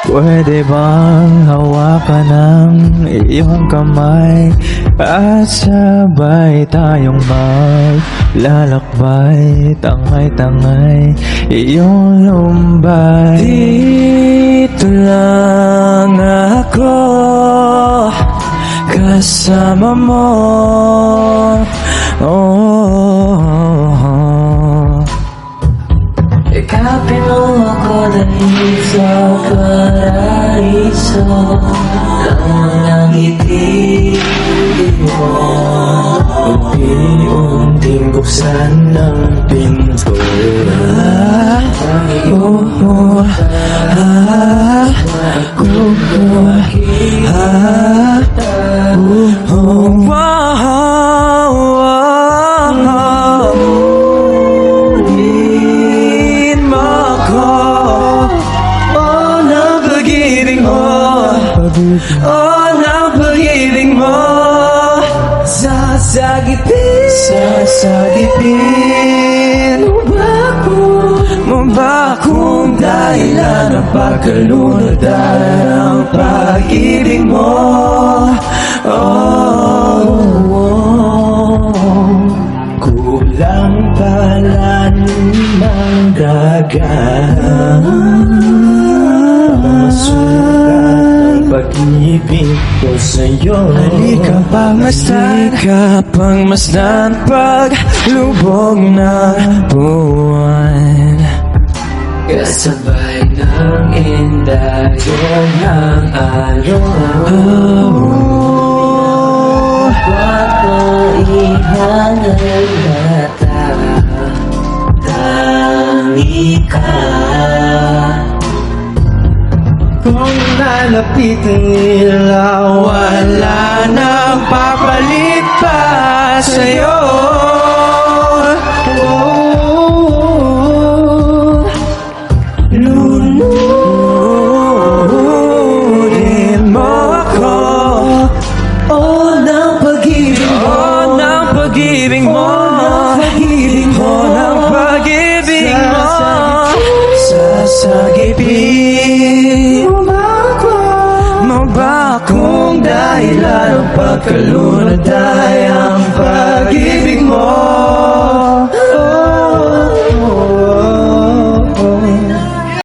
Pwede bang hawakan ng iyong kamay at sabay tayong maglalakbay, tangay-tangay iyong lumbay. Dito lang ako kasama mo, Ikapin mo ako dahil sa paraiso ng mga ngiti mo. unti-unting buksan ng pinto. Oh, ng pag-ibig mo, sasagipin mo ba kung dahilan ng pagkalunod ang pag-ibig mo? Kulang pala ng pag-ibig ko sa'yo. Halika pang masdan paglubog ng buwan, kasabay ng indayon ng araw. Bago ihangal bata, tangi ka. Kung lalapitan nila, wala nang papalit pa sa'yo. Lunurin mo ako, ng pag-ibig mo, ng pag-ibig mo, ng pag-ibig mo. Sasagipin mo ba kung dahilan ng pagkalunod ay ang pag-ibig mo?